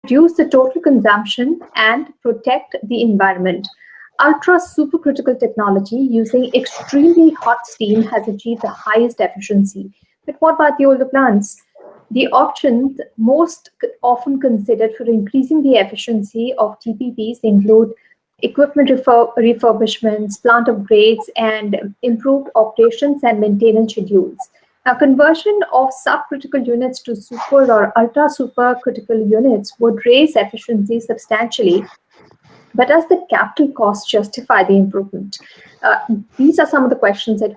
Reduce the total consumption and protect the environment. Ultra supercritical technology using extremely hot steam has achieved the highest efficiency. But what about the older plants? The options most often considered for increasing the efficiency of TPPs include equipment refurbishments, plant upgrades, and improved operations and maintenance schedules. Now, conversion of subcritical units to super or ultra supercritical units would raise efficiency substantially, but does the capital cost justify the improvement? These are some of the questions that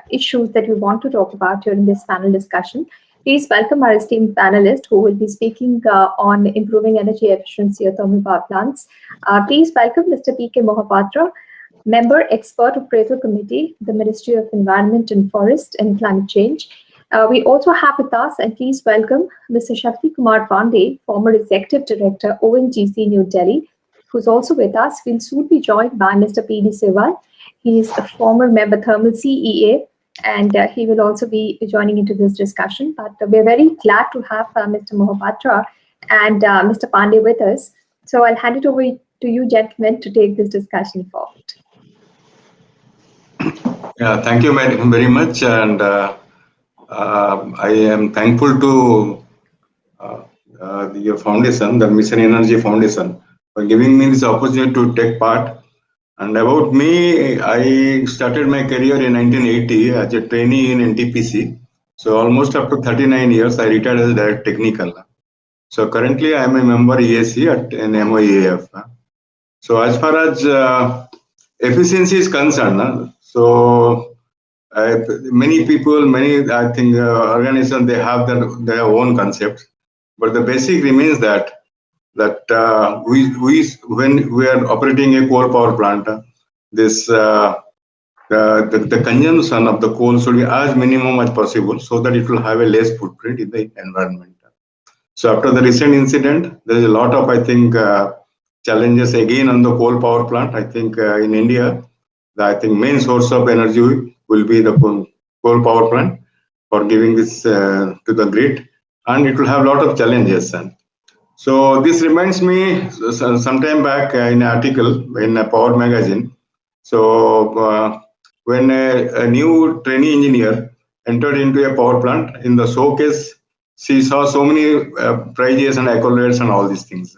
issues that we want to talk about during this panel discussion. Please welcome our esteemed panelist who will be speaking on improving energy efficiency of thermal power plants. Please welcome Mr. P.K. Mohapatra, Member Expert Appraisal Committee, the Ministry of Environment and Forest and Climate Change. We also have with us, and please welcome Mr. Shakti Kumar Pandey, former Executive Director, ONGC, New Delhi, who's also with us. We'll soon be joined by Mr. P.D. Sewal. He is a former member Thermal CEA, and he will also be joining into this discussion. But we're very glad to have Mr. Mohapatra and Mr. Pandey with us. So I'll hand it over to you, gentlemen, to take this discussion forward. Yeah, thank you very much, and I am thankful to your foundation, the Mission Energy Foundation, for giving me this opportunity to take part. And about me, I started my career in 1980 as a trainee in NTPC. So almost up to 39 years, I retired as a direct technical. So currently, I am a member ESC at an MOEAF. So as far as efficiency is concerned, so many people, I think organizations, they have their own concepts, but the basic remains that when we are operating a coal power plant, this the consumption of the coal should be as minimum as possible, so that it will have a less footprint in the environment. So after the recent incident, there is a lot of, I think, challenges again on the coal power plant. I think in India, I think main source of energy will be the coal power plant for giving this to the grid, and it will have a lot of challenges. So this reminds me some time back in an article in a Power magazine. So when a new trainee engineer entered into a power plant, in the showcase, she saw so many prizes and accolades and all these things.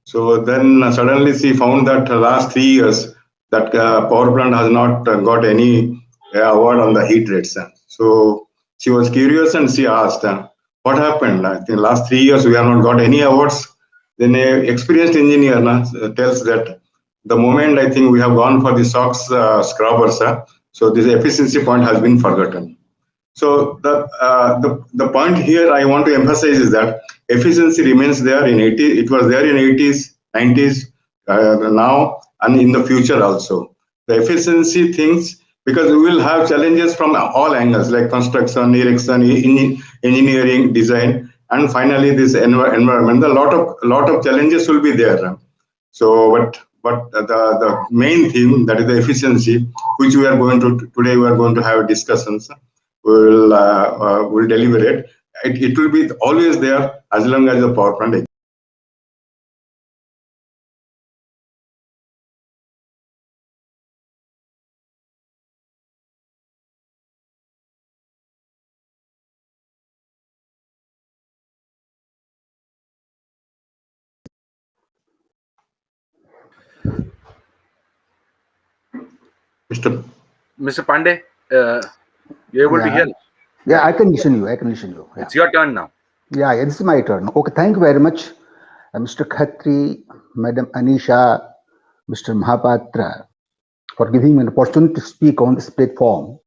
So then suddenly she found that last 3 years that power plant has not got any award on the heat rates. So she was curious and she asked, what happened? I think last 3 years we have not got any awards. Then an experienced engineer tells that the moment I think we have gone for the SOx scrubbers, so this efficiency point has been forgotten. So the point here I want to emphasize is that efficiency remains there in 80s. It was there in 80s, 90s, now and in the future also. The efficiency things, because we will have challenges from all angles like construction, erection, engineering, design, and finally this environment. A lot of challenges will be there. So, but the main theme, that is the efficiency, which we are going to today, we are going to have discussions. Will deliberate. It will be always there as long as the power plant exists. Mr. Pandey, you're able to hear? Yeah, I can listen you. Yeah. It's your turn now. Yeah, it's my turn. Okay, thank you very much, Mr. Khatri, Madam Anisha, Mr. Mohapatra, for giving me an opportunity to speak on this platform.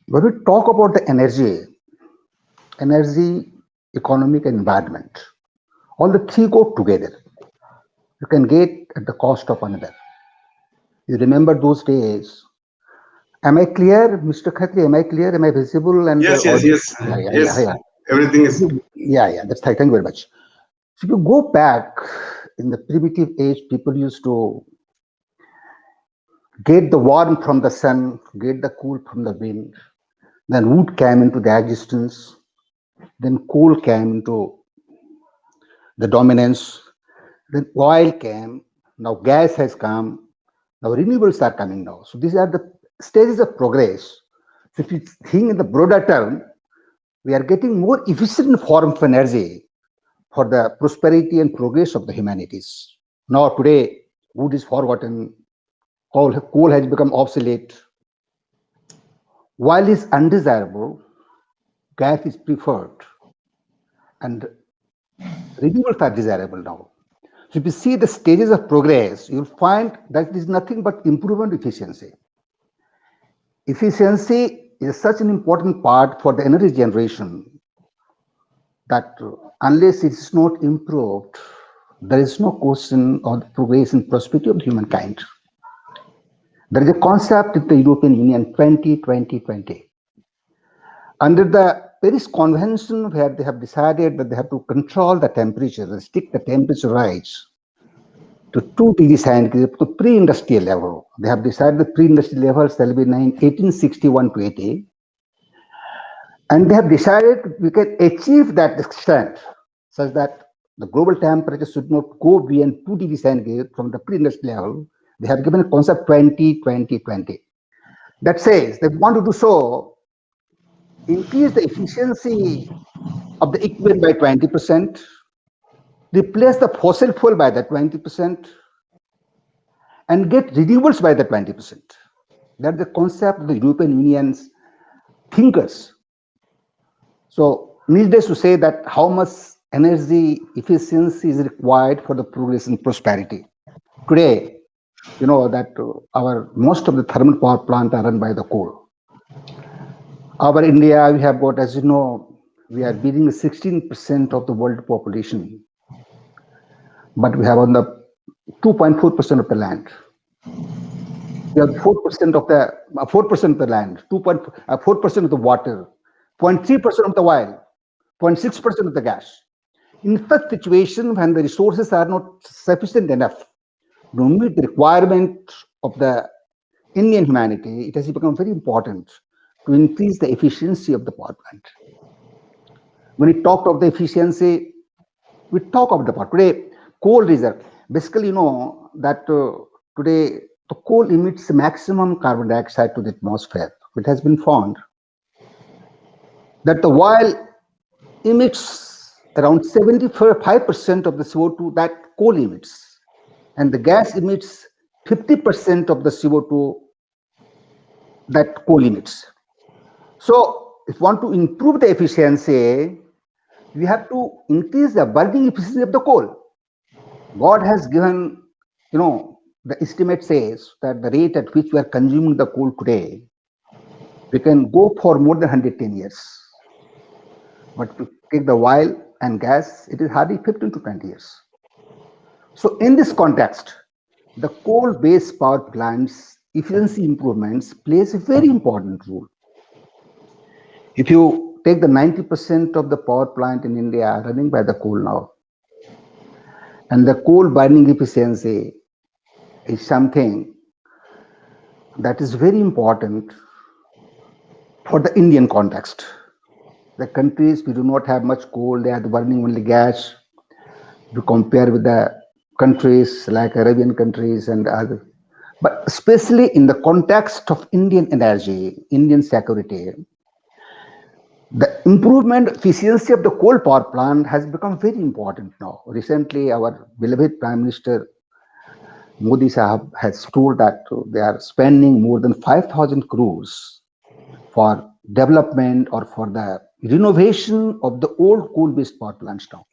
When we talk about the energy, economic, and environment, All the three go together. You can get at the cost of another. You remember those days. Am I clear, Mr. Khatri? Am I clear? Am I visible? And Yes, yes, yes, yes. Everything is. Yeah. That's thank you very much. So if you go back in the primitive age, people used to get the warmth from the sun, get the cool from the wind. Then wood came into the existence. Then coal came into the dominance. Then oil came. Now gas has come. Now renewables are coming now. So these are the stages of progress. So if you think in the broader term, we are getting more efficient form of energy for the prosperity and progress of the humanities. Now today, wood is forgotten. Coal has become obsolete. Oil is undesirable. Gas is preferred. And renewables are desirable now. So if you see the stages of progress, you'll find that it is nothing but improvement efficiency. Efficiency is such an important part for the energy generation that unless it is not improved, there is no question of the progress and prosperity of humankind. There is a concept in the European Union 20-20-20. Under the Paris Convention, where they have decided that they have to control the temperature, restrict the temperature rise to 2 degrees centigrade to pre-industrial level. They have decided the pre-industrial level shall be 1861 to 80. And they have decided we can achieve that extent such that the global temperature should not go beyond 2 degrees centigrade from the pre-industrial level. They have given a concept 20-20-20. That says they want to do so, increase the efficiency of the equipment by 20%, replace the fossil fuel by that 20%, and get renewables by the 20%. That's the concept of the European Union's thinkers. So, needless to say that how much energy efficiency is required for the progress and prosperity. Today, you know that most of the thermal power plants are run by the coal. Our India, we have got, as you know, we are beating 16% of the world population, but we have on the 2.4% of the land. We have 4% of the 4% of the land, 4% of the water, 0.3% of the oil, 0.6% of the gas. In such situation, when the resources are not sufficient enough to meet the requirement of the Indian humanity, it has become very important to increase the efficiency of the power plant. When we talk of the efficiency, we talk of the power. Today, coal reserve. Basically, you know that today the coal emits maximum carbon dioxide to the atmosphere. It has been found that the oil emits around 75% of the CO2 that coal emits, and the gas emits 50% of the CO2 that coal emits. So, if you want to improve the efficiency, we have to increase the burning efficiency of the coal. God has given, you know, the estimate says that the rate at which we are consuming the coal today, we can go for more than 110 years. But to take the oil and gas, it is hardly 15 to 20 years. So in this context, the coal-based power plants efficiency improvements plays a very important role. If you take the 90% of the power plant in India running by the coal now, and the coal burning efficiency is something that is very important for the Indian context. The countries we do not have much coal, they are burning only gas. To compare with the countries like Arabian countries and other, but especially in the context of Indian energy, Indian security, the improvement efficiency of the coal power plant has become very important now. Recently, our beloved Prime Minister Modi Sahab has told that they are spending more than 5,000 crores for development or for the renovation of the old coal-based power plants now.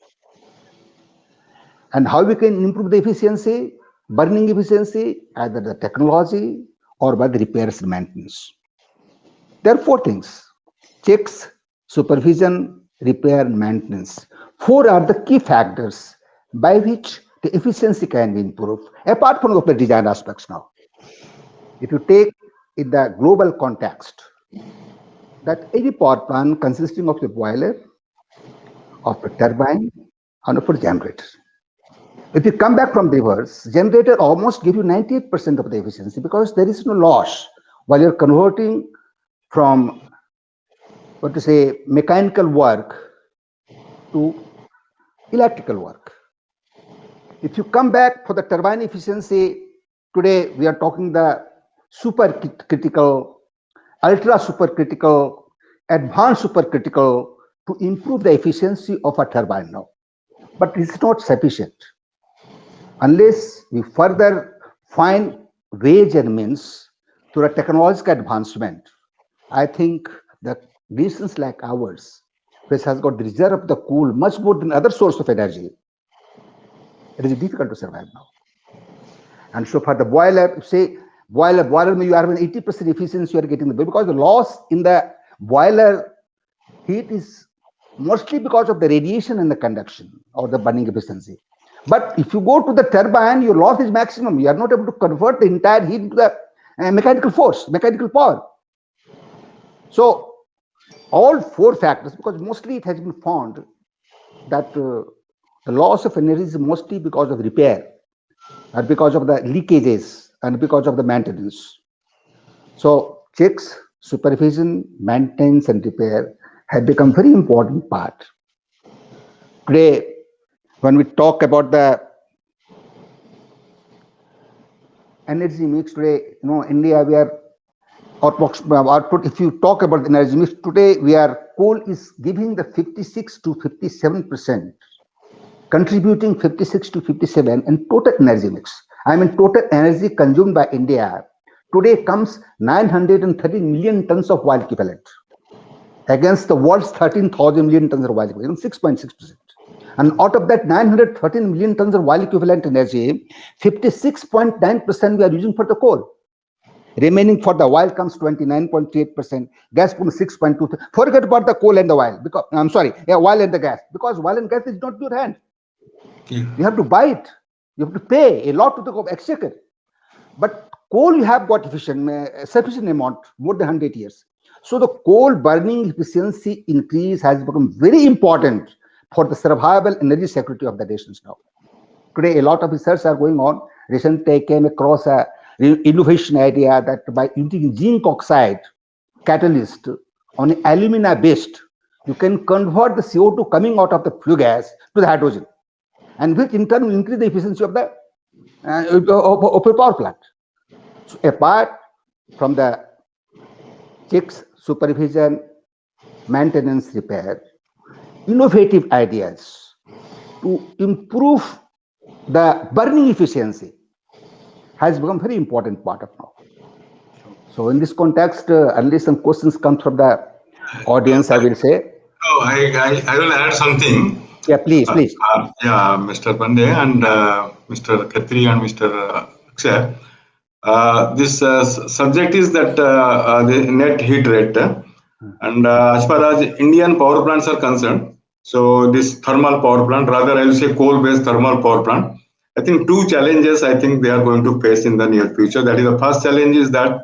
And how we can improve the efficiency, burning efficiency, either the technology or by the repairs and maintenance. There are four things: checks, supervision, repair, and maintenance. 4 are the key factors by which the efficiency can be improved, apart from the design aspects now. If you take in the global context, that any power plant consisting of a boiler, of a turbine, and of a generator. If you come back from the reverse, generator almost give you 98% of the efficiency because there is no loss while you're converting from, what to say, mechanical work to electrical work. If you come back for the turbine efficiency, today we are talking the supercritical, ultra supercritical, advanced supercritical to improve the efficiency of a turbine now. But it's not sufficient. Unless we further find ways and means through a technological advancement, I think that nations like ours, which has got the reserve of the coal much more than other source of energy, it is difficult to survive now. And so for the boiler, say boiler you are having 80% efficiency, you are getting the, because the loss in the boiler heat is mostly because of the radiation and the conduction or the burning efficiency. But if you go to the turbine, your loss is maximum. You are not able to convert the entire heat into the mechanical force, mechanical power. So all 4 factors, because mostly it has been found that the loss of energy is mostly because of repair, or because of the leakages, and because of the maintenance. So checks, supervision, maintenance, and repair have become very important part. Today, when we talk about the energy mix today, India, we are output. If you talk about the energy mix today, coal is giving the 56 to 57%, contributing 56 to 57 in total energy mix. I mean, total energy consumed by India today comes 913 million tons of oil equivalent against the world's 13,000 million tons of oil equivalent, 6.6%. And out of that 913 million tons of oil equivalent energy, 56.9% we are using for the coal. Remaining for the oil comes 29.8%, gas comes 6.2%. Forget about the coal and the oil, because oil and the gas, because oil and gas is not your hand. You have to buy it. You have to pay a lot to the exchequer. But coal you have got sufficient amount, more than 100 years. So the coal burning efficiency increase has become very important for the survival energy security of the nations now. Today, a lot of research are going on. Recently, I came across a innovation idea that by using zinc oxide catalyst on alumina based, you can convert the CO2 coming out of the flue gas to the hydrogen, and which in turn will increase the efficiency of the of a power plant. So apart from the checks, supervision, maintenance, repair, innovative ideas to improve the burning efficiency has become very important part of now. So in this context, unless some questions come from the audience, I will say. No, I will add something. Yeah, please. Mr. Pandey and Mr. Khatri and Mr. Akshay. This subject is that the net heat rate, and as far as Indian power plants are concerned, so this thermal power plant, rather I will say coal-based thermal power plant, I think 2 challenges I think they are going to face in the near future. That is, the first challenge is that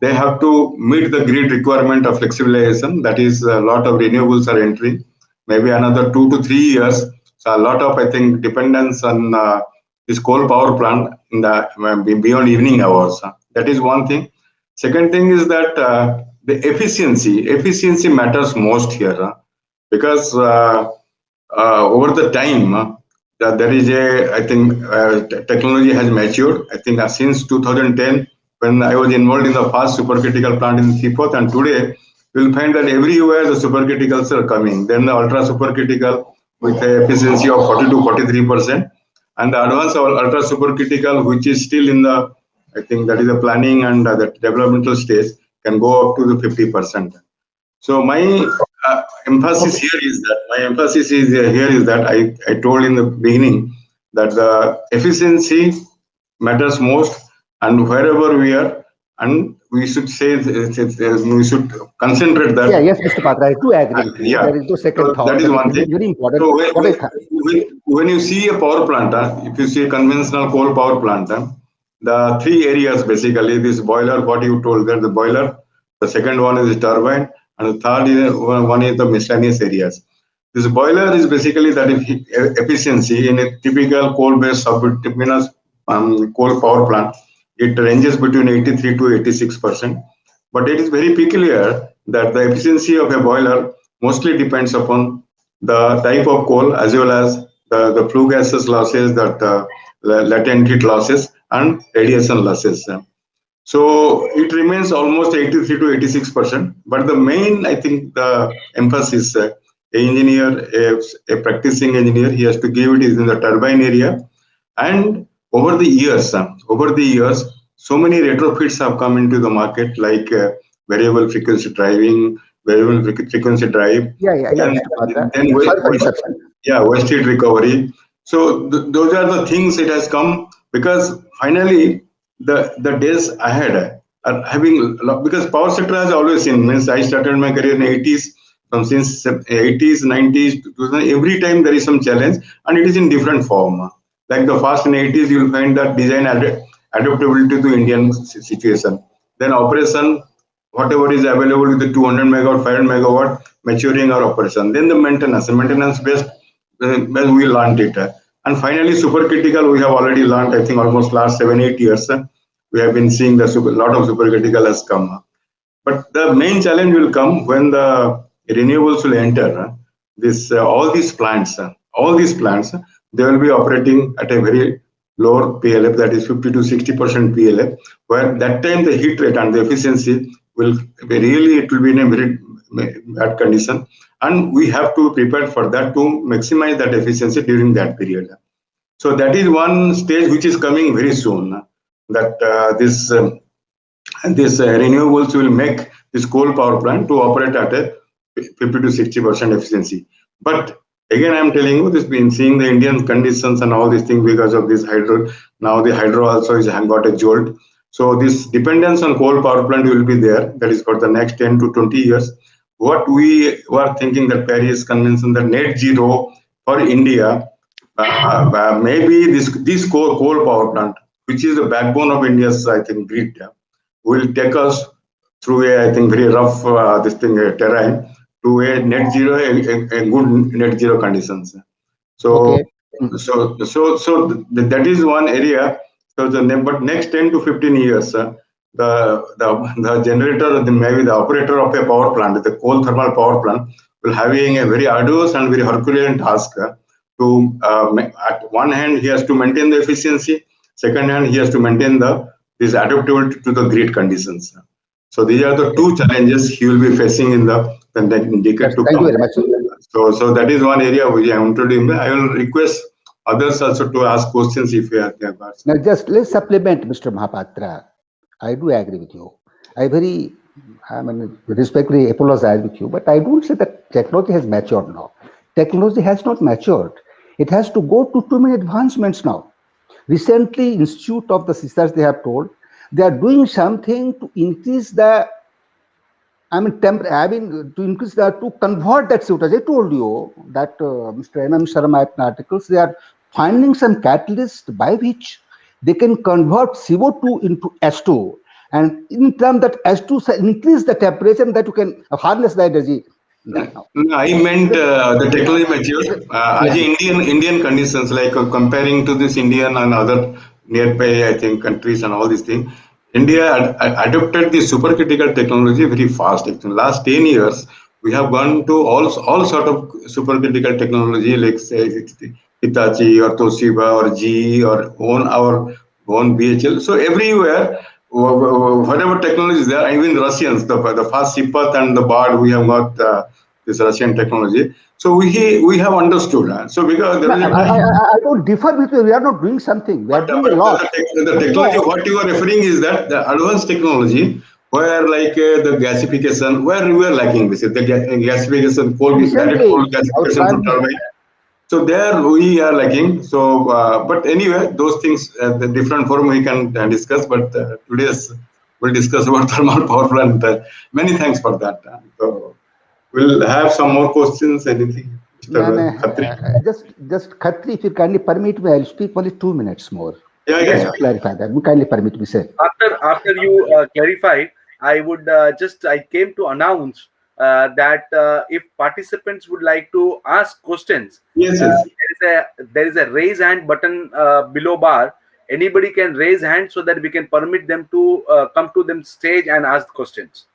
they have to meet the grid requirement of flexibilization. That is, a lot of renewables are entering, maybe another 2 to 3 years. So a lot of, I think, dependence on this coal power plant in the beyond evening hours. That is one thing. Second thing is that the efficiency matters most here, because over the time there is I think technology has matured. I think since 2010, when I was involved in the first supercritical plant in Seaforth, and today you'll find that everywhere the supercriticals are coming. Then the ultra supercritical with an efficiency of 40 to 43%, and the advanced ultra supercritical, which is still in the, I think that is the planning and the developmental stage, can go up to the 50%. So my emphasis here is that I told in the beginning that the efficiency matters most, and wherever we are, and we should say we should concentrate that. Yeah, yes, Mr. Patra, I do agree with you. Yeah. There is no second So thought. that is one thing. Very important. So when you see a power plant, if you see a conventional coal power plant, the three areas basically, this boiler, what you told that the boiler, the second one is the turbine, and the third is one is the miscellaneous areas. This boiler is basically that efficiency in a typical coal-based bituminous coal power plant. It ranges between 83 to 86%. But it is very peculiar that the efficiency of a boiler mostly depends upon the type of coal as well as the flue gases losses, that latent heat losses and radiation losses. So it remains almost 83 to 86%. But the main, I think, the emphasis, a engineer, a practicing engineer, he has to give it is in the turbine area. And over the years, so many retrofits have come into the market, like variable frequency driving, variable frequency drive. Then waste heat recovery. So those are the things it has come, because finally the days ahead are having, because power sector has always seen, means I started my career in 80s, from since 80s, 90s, 2000, every time there is some challenge, and it is in different form. Like the first in 80s, you will find that design adaptability to Indian situation. Then operation, whatever is available with the 200 megawatt, 500 megawatt, maturing our operation. Then the maintenance based, we learned it. And finally, supercritical, we have already learned, I think almost last 7-8 years, we have been seeing the lot of supercritical has come. But the main challenge will come when the renewables will enter. All these plants, they will be operating at a very lower PLF, that is 50 to 60% PLF, where that time the heat rate and the efficiency will be really, it will be in a very bad condition. And we have to prepare for that to maximize that efficiency during that period. So that is one stage which is coming very soon, that this renewables will make this coal power plant to operate at a 50 to 60% efficiency. But again, I'm telling you, this been seeing the Indian conditions and all these things because of this hydro. Now the hydro also is got a jolt. So this dependence on coal power plant will be there. That is for the next 10 to 20 years. What we were thinking that Paris Convention, the net zero for India, maybe this coal power plant, which is the backbone of India's, I think, grid, will take us through a, I think, very rough terrain to a net zero, a good net zero conditions. So, okay. so that is one area. So but next 10 to 15 years, the generator, maybe the operator of a power plant, the coal thermal power plant, will having a very arduous and very Herculean task to, at one hand, he has to maintain the efficiency. Second hand, he has to maintain this adaptability to the grid conditions. So these are the two challenges he will be facing in the decade to come. Thank you very much. So that is one area which I want to do. I will request others also to ask questions if you have. Now, just let's supplement Mr. Mahapatra. I do agree with you. I respectfully apologize with you, but I don't say that technology has matured now. Technology has not matured. It has to go to too many advancements now. Recently, Institute of the Sisters, they have told, they are doing something to increase the, to convert that CO2. As I told you that Mr. M.M. Sharma articles, they are finding some catalyst by which they can convert CO2 into S2. And in terms that S2 increase the temperature and that you can harness the energy. No, I meant the technology mature as Indian conditions, like comparing to this Indian and other nearby, I think, countries and all these things. India adopted the supercritical technology very fast. In the last 10 years, we have gone to all sort of supercritical technology, like say Hitachi or Toshiba or GE or our own BHL. So everywhere, whatever technology is there, even the Russians, the fast Sipat and the BARD, we have got this Russian technology. So we have understood. So because I don't differ with you. We are not doing something. We are doing a lot. The technology, what you are referring is that the advanced technology, where like the gasification, where we are lacking, basically the gasification, coal gasification from turbine. So there we are lacking. So, but anyway, those things, the different forum we can discuss. But today's we'll discuss about thermal power plant. Many thanks for that. So we'll have some more questions. Anything, Mr. Khatri? Just Khatri, if you kindly permit me, I'll speak only 2 minutes more. Yeah. Clarify that. You kindly permit me, sir. After you clarify, I would I came to announce that if participants would like to ask questions, yes. There is a raise hand button below bar. Anybody can raise hand so that we can permit them to come to the stage and ask questions.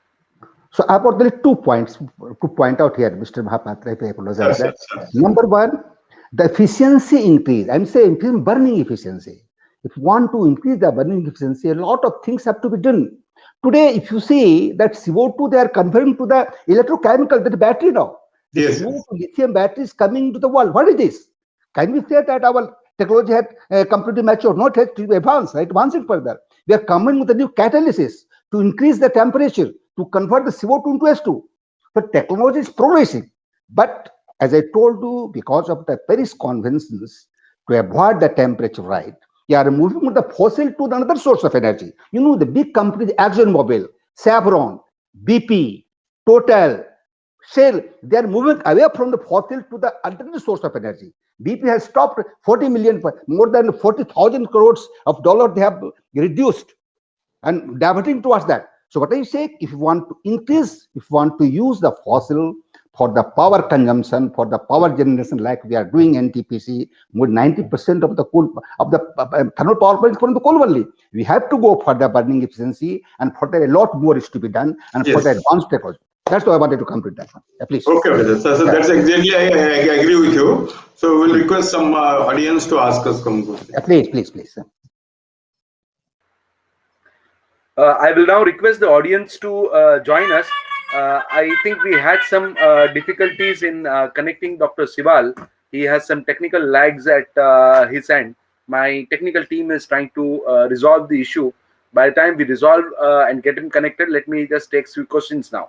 So I've got only 2 points to point out here, Mr. Mahapatra, if I apologize. Sure. Number one, the efficiency increase. I'm saying burning efficiency. If you want to increase the burning efficiency, a lot of things have to be done. Today, if you see that CO2, they are converting to the electrochemical, that battery now. Yes. CO2 lithium batteries coming to the world. What is this? Can we say that our technology had completely matured, not yet to advance, right? Advance it further. We are coming with a new catalysis to increase the temperature, to convert the CO2 into S2. So technology is progressing. But as I told you, because of the Paris conventions, to avoid the temperature rise, you are moving from the fossil to another source of energy. You know, the big companies, ExxonMobil, Chevron, BP, Total, Shell, they are moving away from the fossil to the alternate source of energy. BP has stopped 40 million, more than 40,000 crores of dollars they have reduced and diverting towards that. So what I say, if you want to increase, if you want to use the fossil for the power consumption, for the power generation, like we are doing NTPC, more 90% of the coal of the thermal power plants from the coal only. We have to go for the burning efficiency, and for that a lot more is to be done, and for the advanced technology. That's why I wanted to come to that one. Please. Okay, so that's exactly, I agree with you. So we'll request some audience to ask us some questions. Please. I will now request the audience to join us. I think we had some difficulties in connecting Dr. Siwal. He has some technical lags at his end. My technical team is trying to resolve the issue. By the time we resolve and get him connected, let me just take few questions now.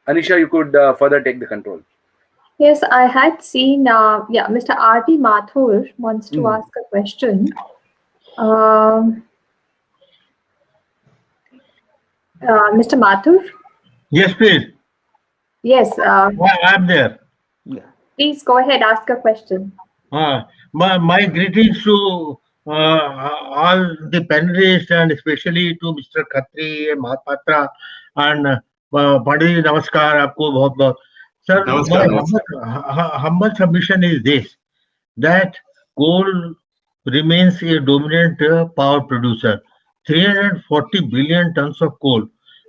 Anisha, you could further take the control. Yes, I had seen, Mr. R.D. Mathur wants to ask a question. Mr. Mathur? Yes, please. Yes. I'm there. Please go ahead, ask a question. My greetings to all the panelists and especially to Mr. Khatri and Mahapatra and Pandit, namaskar, aapko bahut bahut. Sir, my humble submission is this, that coal remains a dominant power producer. 340 billion tons of coal.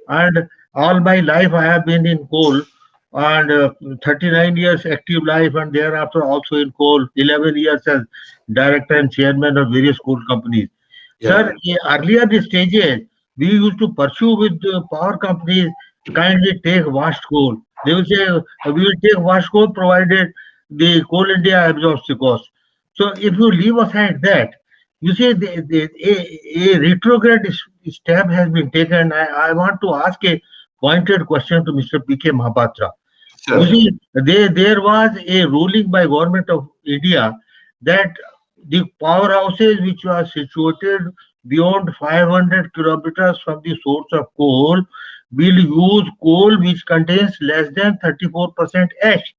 And all my life I have been in coal, and 39 years active life, and thereafter also in coal, 11 years as director and chairman of various coal companies. Sir, earlier the stages, we used to pursue with the power companies, kindly take vast coal. They will say, we will take vast coal provided the Coal India absorbs the cost. So if you leave aside that, you see a retrograde step has been taken. I want to ask a pointed question to Mr. P.K. Mahapatra. You see, there was a ruling by Government of India that the powerhouses which are situated beyond 500 kilometers from the source of coal will use coal which contains less than 34% ash.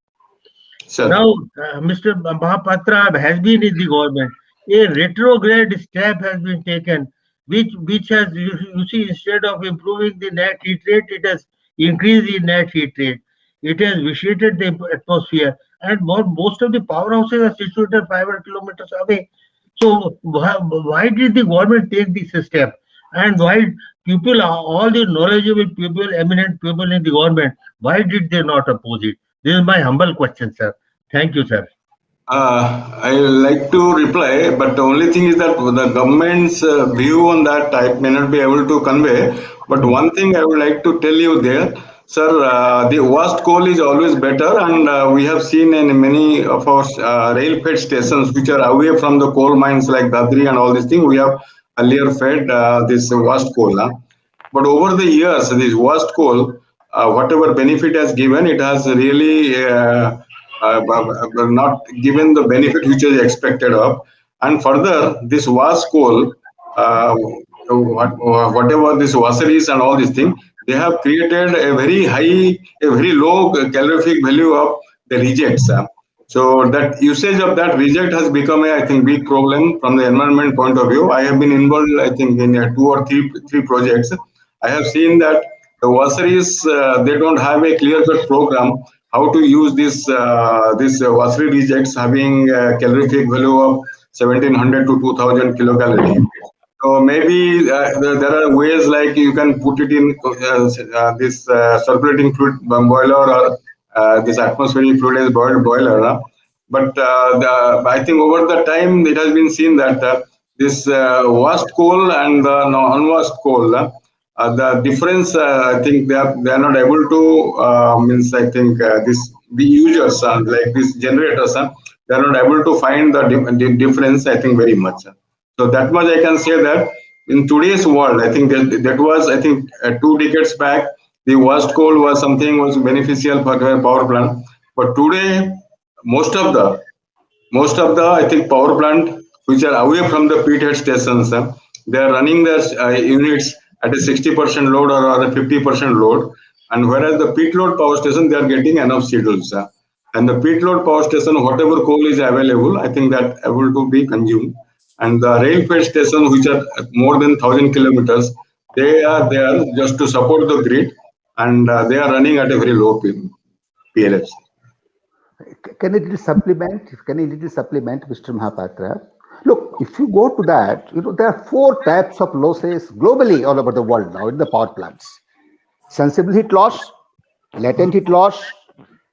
Now, Mr. Mahapatra has been in the government. A retrograde step has been taken, which has, you see, instead of improving the net heat rate, it has increased the net heat rate. It has vitiated the atmosphere, and most of the powerhouses are situated 500 kilometers away. So why did the government take this step? And why people, all the knowledgeable people, eminent people in the government, why did they not oppose it? This is my humble question, sir. Thank you, sir. I like to reply, but the only thing is that the government's view on that I may not be able to convey. But one thing I would like to tell you there, sir, the washed coal is always better, and we have seen in many of our rail-fed stations which are away from the coal mines like Dadri and all these things, we have earlier fed this washed coal. But over the years, this washed coal, whatever benefit has given, it has really not given the benefit which is expected of. And further, this was coal, whatever this washeries and all these things, they have created a very high, a very low calorific value of the rejects. So that usage of that reject has become a, I think, big problem from the environment point of view. I have been involved, I think, in 2 or 3 projects. I have seen that the washeries, they don't have a clear-cut program how to use this washery rejects having a calorific value of 1700 to 2000 kilocalorie. So maybe there are ways like you can put it in this circulating fluid boiler or this atmospheric fluid boiler. But I think over the time it has been seen that this washed coal and the unwashed coal, the difference, I think they are not able to means I think the users like these generators, they are not able to find the difference. I think very much. So that much I can say that in today's world, I think that was, I think 2 decades back, the washed coal was something was beneficial for the power plant. But today, most of the I think power plant which are away from the pithead stations, they are running their units at a 60% load or a 50% load, and whereas the peak load power station they are getting enough schedules. And the peak load power station, whatever coal is available, I think that able to be consumed. And the rail fed stations, which are more than 1000 kilometers, they are there just to support the grid, and they are running at a very low PLFs. Can I little supplement? Mr. Mahapatra? Look, if you go to that, there are 4 types of losses globally all over the world now in the power plants: sensible heat loss, latent heat loss,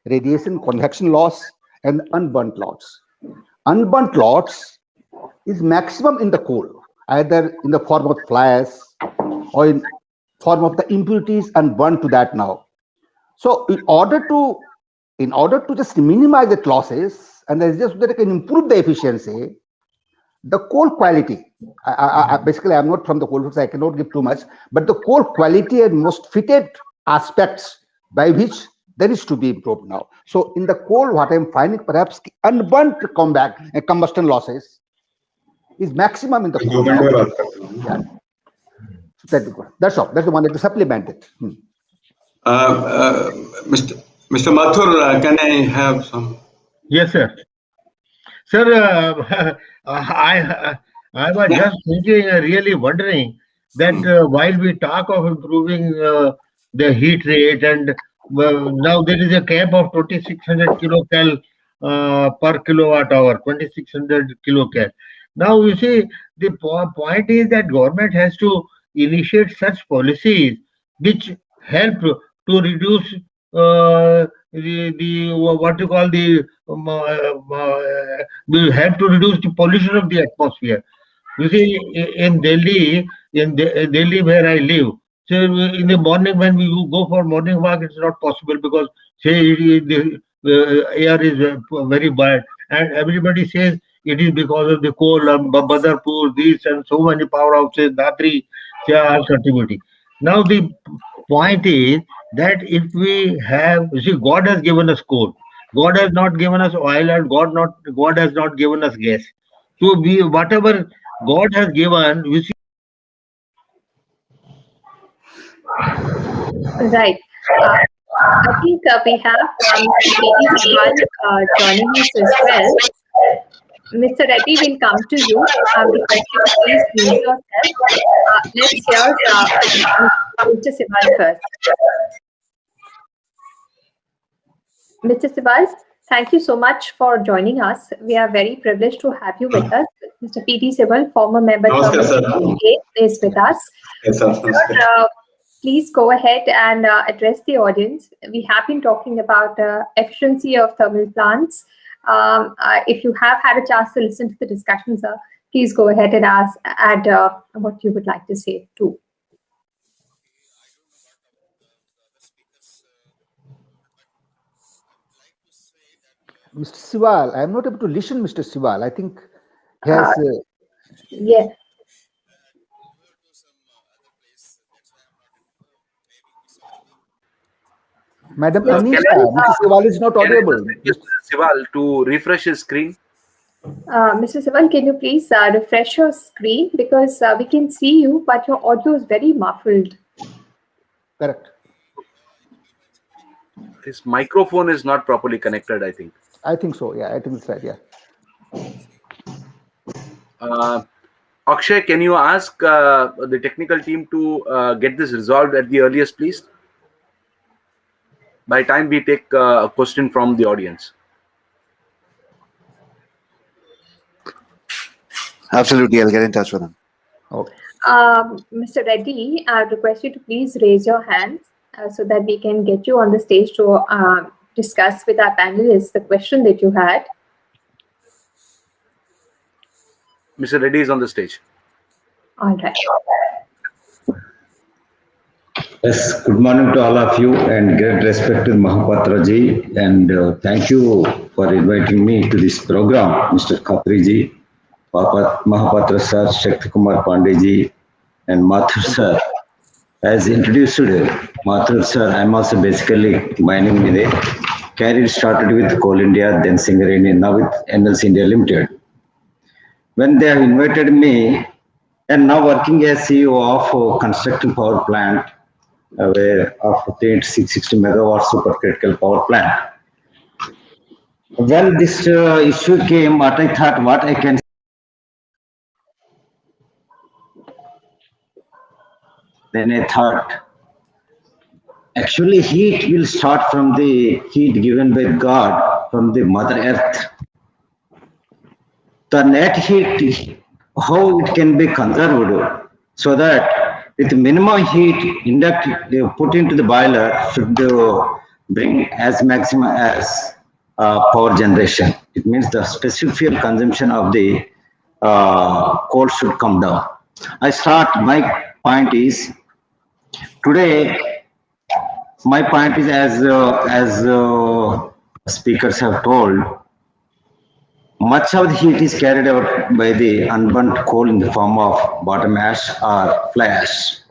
radiation convection loss, and unburnt loss. Unburnt loss is maximum in the coal, either in the form of fly ash or in form of the impurities and burnt to that now. So in order to just minimize the losses and just that I can improve the efficiency, the coal quality, basically I'm not from the coal, so I cannot give too much, but the coal quality and most fitted aspects by which there is to be improved now. So in the coal, what I'm finding perhaps unburnt combustion losses is maximum in the coal. Yeah. That's all. That's the one to supplement it. Mr. Mathur, can I have some? Yes, sir. Sir, I was just thinking, really wondering that while we talk of improving the heat rate, and now there is a cap of 2600 kilocal per kilowatt hour, 2600 kilocal. Now you see, the point is that government has to initiate such policies which help to reduce the what you call the will help to reduce the pollution of the atmosphere. You see, in Delhi, Delhi where I live, so in the morning when we go for morning walk, it's not possible because say the air is very bad, and everybody says it is because of the coal, Badarpur, this and so many powerhouses, Dadri, they are all contributing. Now the point is that if we have, you see, God has given us coal, God has not given us oil, and God has not given us gas. So we whatever God has given, we see. Right. I think we have Mr. Reddy joining us as well. Mr. Reddy will come to you. Request you to please mute yourself. Let's hear Mr. Sibal first. Mr. Sibal, thank you so much for joining us. We are very privileged to have you with us. Mr. P.T. Sibal, former member of the is with us. Yes, Sir, please go ahead and address the audience. We have been talking about the efficiency of thermal plants. If you have had a chance to listen to the discussion, sir, please go ahead and add what you would like to say too. Mr. Sibal, I am not able to listen, Mr. Sibal. I think he has. Yeah. Madam Yes, Anisha, can I, Mr. Sewal is not audible. Request Sival to refresh his screen. Mr. Sivan, can you please refresh your screen, because we can see you, but your audio is very muffled. Correct. His microphone is not properly connected, I think. I think so. Yeah, I think it's right. Yeah. Akshay, can you ask the technical team to get this resolved at the earliest, please? By time we take a question from the audience. Absolutely, I'll get in touch with him. Okay. Mr. Reddy, I request you to please raise your hands so that we can get you on the stage to discuss with our panelists the question that you had. Mr. Reddy is on the stage. All right. Yes, good morning to all of you, and great respect to Mahapatra ji, and thank you for inviting me to this program, Mr. Khatri ji, Mahapatra sir, Shakti Kumar Pandey ji, and Mathur sir. As introduced Mathur sir, I am also basically mining with a career started with Coal India, then Singareni, now with NLC India Limited. When they have invited me, and now working as CEO of constructing power plant, where of 660 megawatt supercritical power plant. When this issue came, what I thought, what I can. Then I thought, actually, heat will start from the heat given by God from the Mother Earth. The net heat, how it can be conserved, so that with minimum heat put into the boiler should bring as maximum as power generation. It means the specific fuel consumption of the coal should come down. My point is, today, my point is as speakers have told, much of the heat is carried out by the unburnt coal in the form of bottom ash or fly ash.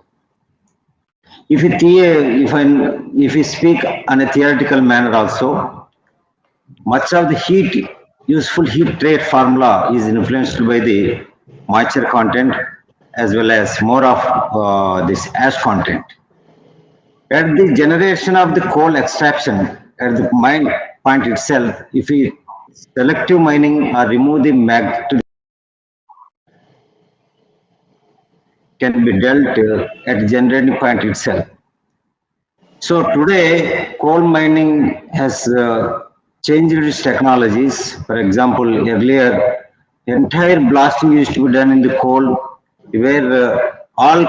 If we speak on a theoretical manner also, much of the useful heat rate formula is influenced by the moisture content as well as more of this ash content. At the generation of the coal extraction, at the mine point itself, if we selective mining or remove the magnet can be dealt at the generating point itself. So today, coal mining has changed its technologies. For example, earlier, entire blasting used to be done in the coal, where all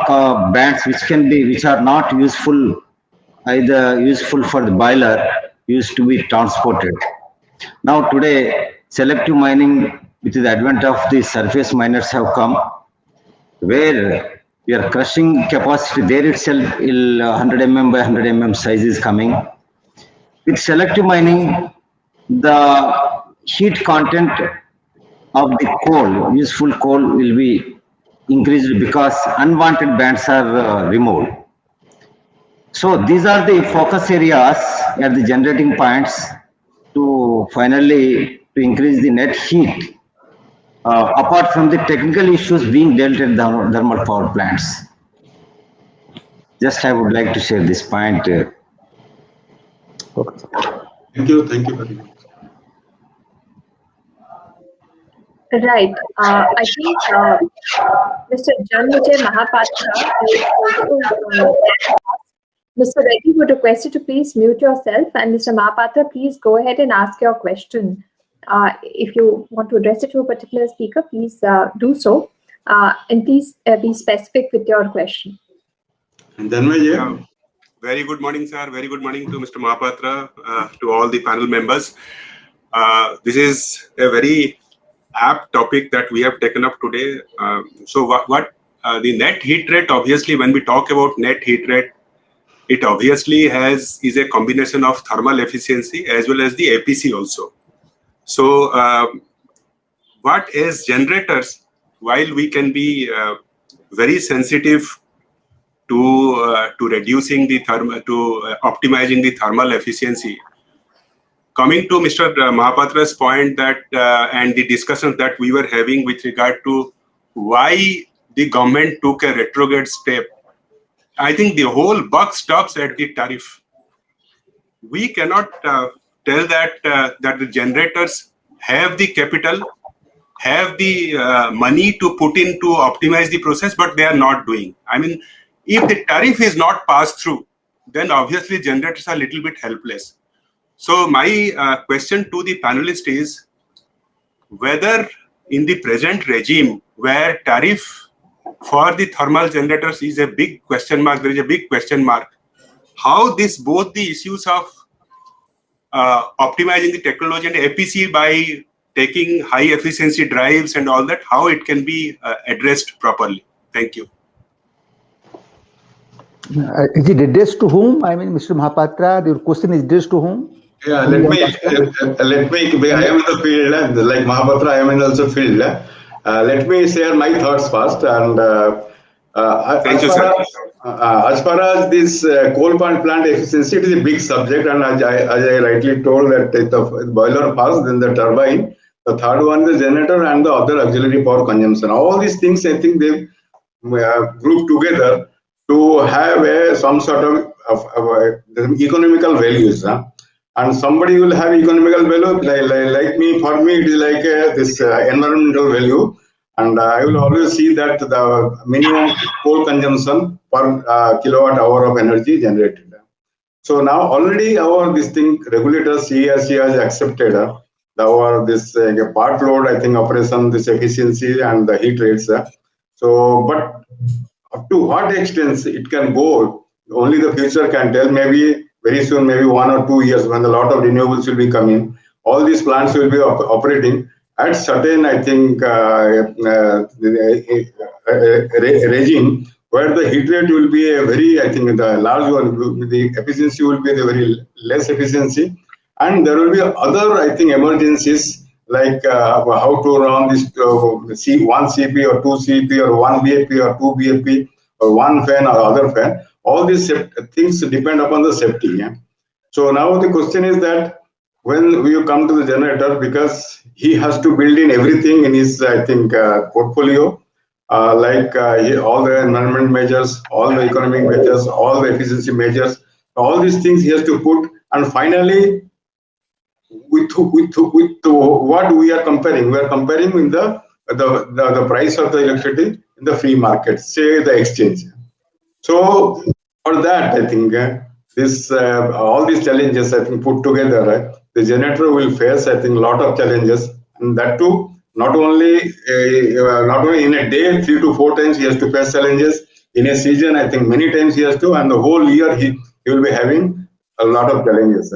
bands which are not useful, either useful for the boiler, used to be transported. Now today, selective mining with the advent of the surface miners have come, where your crushing capacity there itself 100 mm by 100 mm size is coming. With selective mining, the heat content of the coal, useful coal, will be increased because unwanted bands are removed. So these are the focus areas at the generating points to finally to increase the net heat. Apart from the technical issues being dealt at the thermal power plants. Just I would like to share this point. Thank you very much. Right. I think Mr. Janvijay Mahapatra Mr. Reddy would request you to please mute yourself, and Mr. Mahapatra, please go ahead and ask your question. If you want to address it to a particular speaker, please do so. And please be specific with your question. Very good morning, sir. Very good morning to Mr. Mahapatra, to all the panel members. This is a very apt topic that we have taken up today. So what the net heat rate, obviously, when we talk about net heat rate, it obviously is a combination of thermal efficiency as well as the APC also. So what as generators, while we can be very sensitive to reducing the optimizing the thermal efficiency. Coming to Mr. Mahapatra's point that and the discussions that we were having with regard to why the government took a retrograde step, I think the whole buck stops at the tariff. We cannot tell that that the generators have the capital, have the money to put in to optimize the process, but they are not doing. I mean, if the tariff is not passed through, then obviously generators are a little bit helpless. So my question to the panelist is whether in the present regime where tariff for the thermal generators is a big question mark, there is a big question mark, how both the issues of optimizing the technology and APC by taking high efficiency drives and all that, how it can be addressed properly. Thank you. Is it addressed to whom? I mean, Mr. Mahapatra, your question is addressed to whom? Yeah, let me, I am in the field, like Mahapatra, I am in also field. Let me share my thoughts first. And thank you, sir. As far as this coal plant efficiency, it is a big subject. And as I rightly told that the boiler first, then the turbine, the third one, the generator and the other auxiliary power consumption. All these things, I think they group together to have some sort of economical values. And somebody will have economical value, like me, for me, it is like this environmental value. And I will always see that the minimum coal consumption per kilowatt hour of energy generated. So now already our regulators, CERC has accepted our part load, I think, operation, this efficiency and the heat rates. So, but up to what extent it can go, only the future can tell. Maybe very soon, maybe 1 or 2 years, when a lot of renewables will be coming, all these plants will be operating at certain, I think, regime where the heat rate will be a very, I think, the large one, the efficiency will be the very less efficiency. And there will be other, I think, emergencies like how to run this 1 CP or 2 CP or 1 BAP or 2 BAP or 1 fan or other fan. All these things depend upon the safety. Yeah? So now the question is that when you come to the generator, because he has to build in everything in his, I think, portfolio, like all the environment measures, all the economic measures, all the efficiency measures, all these things he has to put. And finally, with what we are comparing? We are comparing with the price of the electricity in the free market, say the exchange. So for that, I think all these challenges, I think, put together, the generator will face, I think, a lot of challenges, and that too, not only in a day, 3 to 4 times he has to face challenges. In a season, I think many times he has to, and the whole year he will be having a lot of challenges.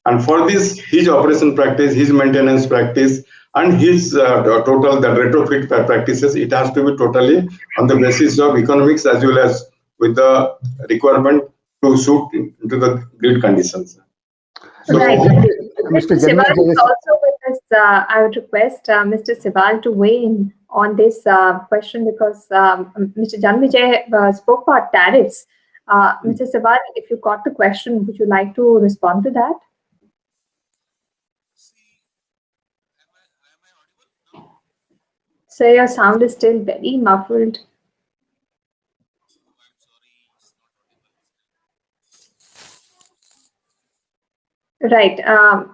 And for this, his operation practice, his maintenance practice, and his total the retrofit practices, it has to be totally on the basis of economics as well as with the requirement to suit into the grid conditions. Right. Mr. Sival is also with us. I would request Mr. Sival to weigh in on this question because Mr. Janmijay spoke about tariffs. Mr. Sival, if you got the question, would you like to respond to that? So your sound is still very muffled. Right.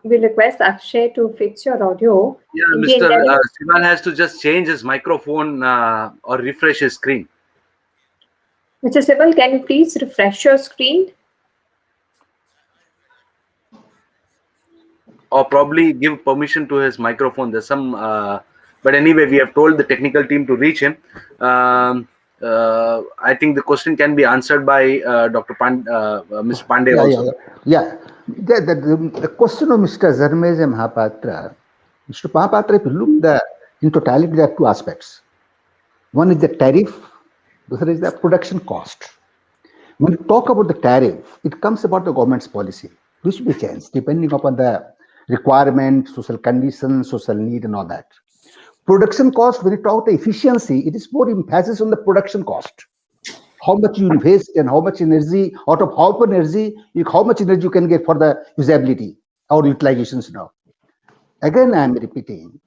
We request Akshay to fix your audio. Yeah, Mr. Sival has to just change his microphone or refresh his screen. Mr. Sival, can you please refresh your screen? Or probably give permission to his microphone. There's some, but anyway, we have told the technical team to reach him. I think the question can be answered by Mr. Pandey also. Yeah. The question of Mr. Janmijay Mahapatra, Mr. Mahapatra, if you look in totality, there are 2 aspects. One is the tariff, the other is the production cost. When you talk about the tariff, it comes about the government's policy, which will be changed depending upon the requirement, social conditions, social need, and all that. Production cost, when you talk the efficiency, it is more emphasis on the production cost. how much you invest and how much energy, out of how much energy, how much energy you can get for the usability or utilizations now. Again, I am repeating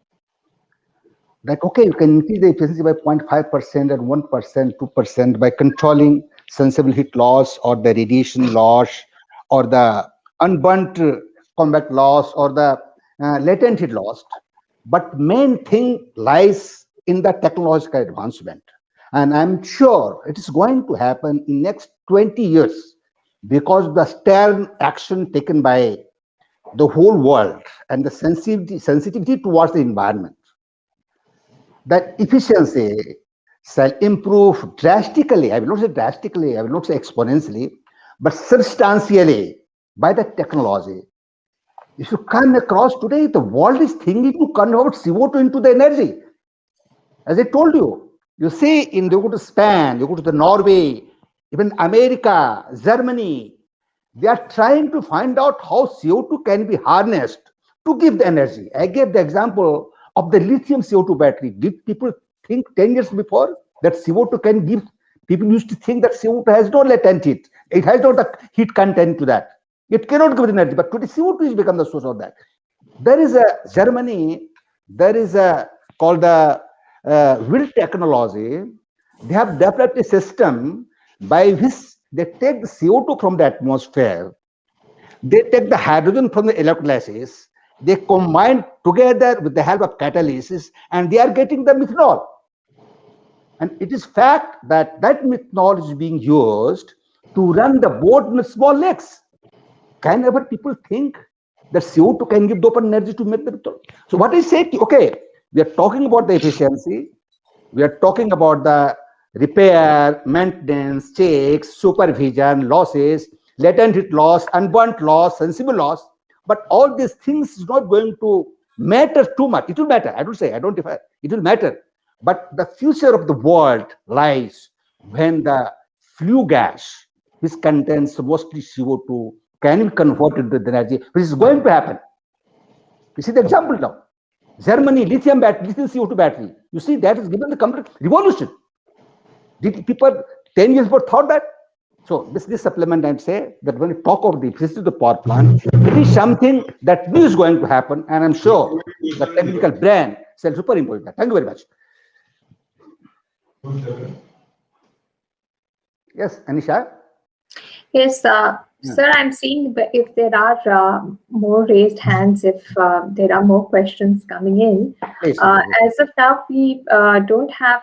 that, okay, you can increase the efficiency by 0.5% and 1%, 2% by controlling sensible heat loss or the radiation loss or the unburnt combat loss or the latent heat loss. But main thing lies in the technological advancement. And I'm sure it is going to happen in next 20 years because the stern action taken by the whole world and the sensitivity towards the environment. That efficiency shall improve drastically. I will not say drastically, I will not say exponentially, but substantially by the technology. If you come across today, the world is thinking to convert CO2 into the energy. As I told you, you see, you go to Spain, you go to the Norway, even America, Germany, they are trying to find out how CO2 can be harnessed to give the energy. I gave the example of the lithium CO2 battery. Did people think 10 years before that CO2 can give? People used to think that CO2 has no latent heat. It has not the heat content to that. It cannot give energy, but today CO2 has become the source of that. There is a Germany, there is a called the Will technology. They have developed a system by which they take the CO2 from the atmosphere, they take the hydrogen from the electrolysis, they combine together with the help of catalysis, and they are getting the methanol. And it is fact that that methanol is being used to run the boat in small lakes. Can ever people think that CO2 can give the open energy to make the methanol? So what I say, okay, we are talking about the efficiency, we are talking about the repair, maintenance, checks, supervision, losses, latent heat loss, unburnt loss, sensible loss. But all these things is not going to matter too much. It will matter. I don't say, I don't define. It will matter. But the future of the world lies when the flue gas, which contains mostly CO2, can be converted into energy, which is going to happen. You see the example now. Germany, lithium battery, lithium CO2 battery. You see, that is given the complete revolution. Did people 10 years ago thought that? So this supplement, I'd say that when we talk of the efficiency of the power plant, it is something that is going to happen, and I'm sure the technical brand shall superimpose that. Thank you very much. Yes, Anisha? Yes, sir, I'm seeing if there are more raised hands, if there are more questions coming in. As of now, we don't have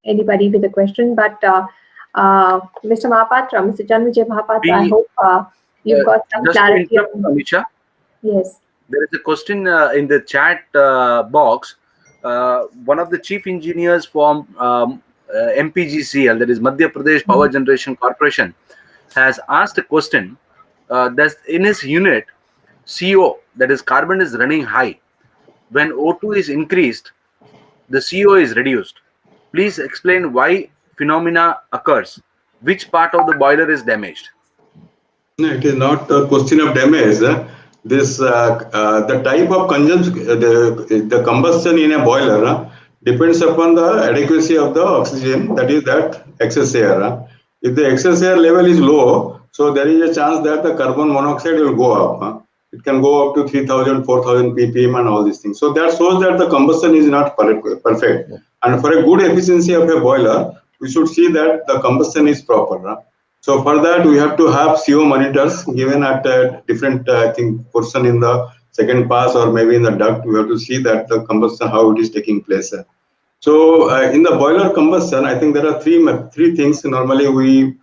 anybody with a question, but Mr. Mahapatra, Mr. Janvijay Mahapatra, I hope you've got some clarity. Amisha, yes. There is a question in the chat box. One of the chief engineers from MPGCL, that is Madhya Pradesh Power Generation Corporation, has asked a question that in his unit, CO, that is carbon, is running high. When O2 is increased, the CO is reduced. Please explain why phenomena occurs. Which part of the boiler is damaged? No, it is not a question of damage. This the type of consumption, the combustion in a boiler depends upon the adequacy of the oxygen, that is that excess air. If the excess air level is low, so there is a chance that the carbon monoxide will go up. It can go up to 3000, 4000 ppm and all these things. So that shows that the combustion is not perfect. And for a good efficiency of a boiler, we should see that the combustion is proper. So for that, we have to have CO monitors given at a different, I think, portion in the second pass or maybe in the duct. We have to see that the combustion, how it is taking place. So in the boiler combustion, I think there are three things normally we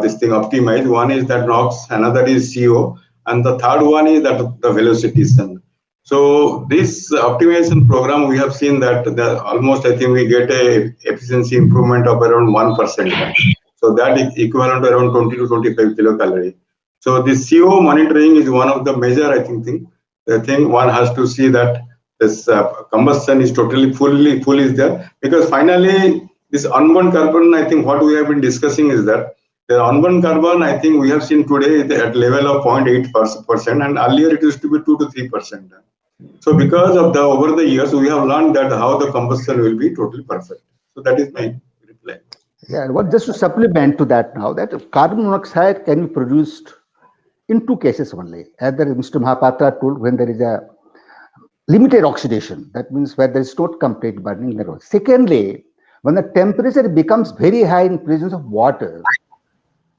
this thing optimize. One is that NOx, another is CO, and the third one is that the velocity. So this optimization program, we have seen that almost, I think, we get a efficiency improvement of around 1%. So that is equivalent to around 20 to 25 kilocalorie. So this CO monitoring is one of the major, I think, the thing one has to see that this combustion is totally full is there, because finally this unburned carbon, I think what we have been discussing is that the unburned carbon, I think we have seen today at level of 0.8%, and earlier it used to be 2 to 3%. So because of over the years, we have learned that how the combustion will be totally perfect. So that is my reply. Yeah, well, just to supplement to that now, that carbon monoxide can be produced in two cases only. Either Mr. Mahapatra told, when there is a limited oxidation, that means where there is not complete burning. Secondly, when the temperature becomes very high in presence of water,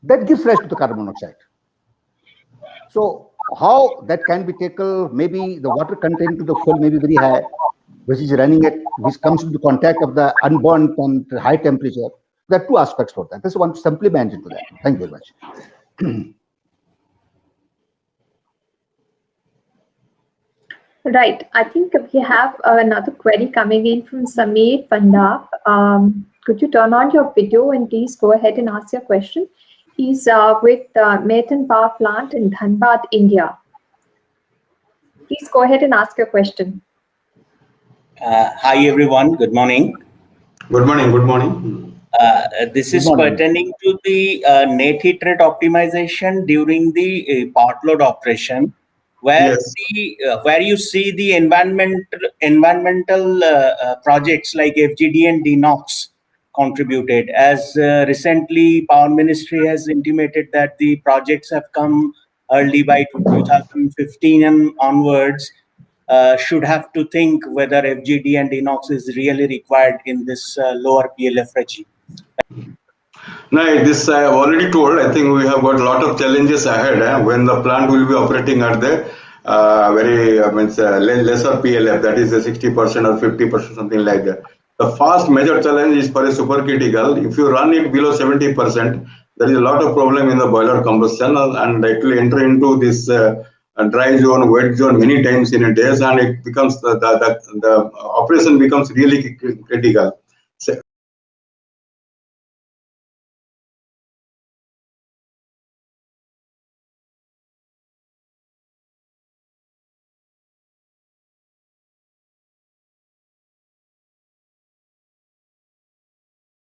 that gives rise to the carbon monoxide. So how that can be tackled? Maybe the water content to the coal may be very high, which is running at, which comes into contact of the unburnt and high temperature. There are two aspects for that. This one supplement into that. Thank you very much. Right. I think we have another query coming in from Sameer Panda. Could you turn on your video and please go ahead and ask your question? He's with Methane Power Plant in Dhanbad, India. Please go ahead and ask your question. Hi, everyone. Good morning. Good morning. Good morning. This is pertaining to the net heat rate optimization during the part load operation, where Yes. where you see the environmental projects like FGD and DNOx contributed. As recently, Power Ministry has intimated that the projects have come early by 2015 and onwards. Should have to think whether FGD and DNOx is really required in this lower PLF regime. No, this I have already told. I think we have got a lot of challenges ahead when the plant will be operating at the lesser PLF, that is the 60% or 50%, something like that. The first major challenge is for a supercritical. If you run it below 70%, there is a lot of problem in the boiler combustion, and it will enter into this dry zone, wet zone many times in a day, and it becomes the operation becomes really critical. So,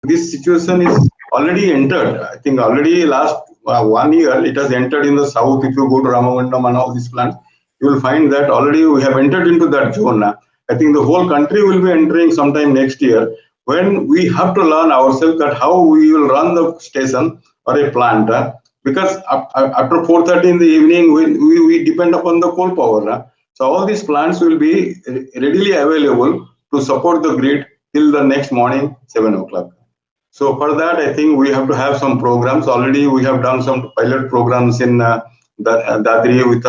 this situation is already entered. I think already last 1 year it has entered in the south. If you go to Ramagundam and all these plants, you will find that already we have entered into that zone. I think the whole country will be entering sometime next year, when we have to learn ourselves that how we will run the station or a plant, because after 4:30 in the evening we depend upon the coal power. So all these plants will be readily available to support the grid till the next morning 7 o'clock. So for that, I think we have to have some programs. Already we have done some pilot programs in Dadri with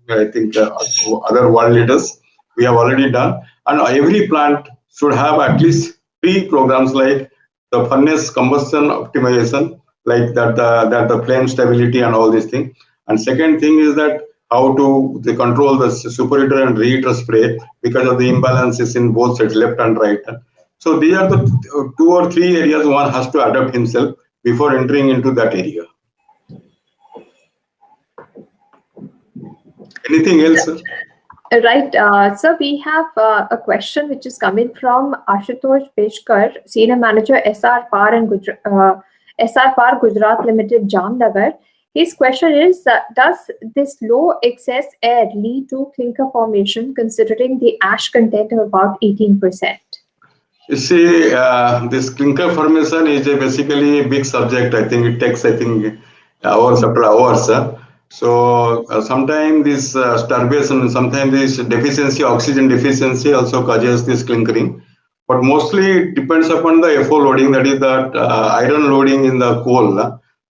I think other world leaders. We have already done, and every plant should have at least 3 programs, like the furnace combustion optimization, like that the flame stability and all these things. And second thing is that how to control the superheater and reheater spray because of the imbalances in both sides, left and right. So these are the 2 or 3 areas one has to adapt himself before entering into that area. Anything else? Right. So we have a question which is coming from Ashutosh Peshkar, Senior Manager, SR Power Gujarat Limited, Jamnagar. His question is, does this low excess air lead to clinker formation considering the ash content of about 18%? You see, this clinker formation is basically a big subject. I think it takes, hours after hours. So sometimes this starvation, sometimes this deficiency, oxygen deficiency also causes this clinkering. But mostly it depends upon the FO loading, that is that iron loading in the coal.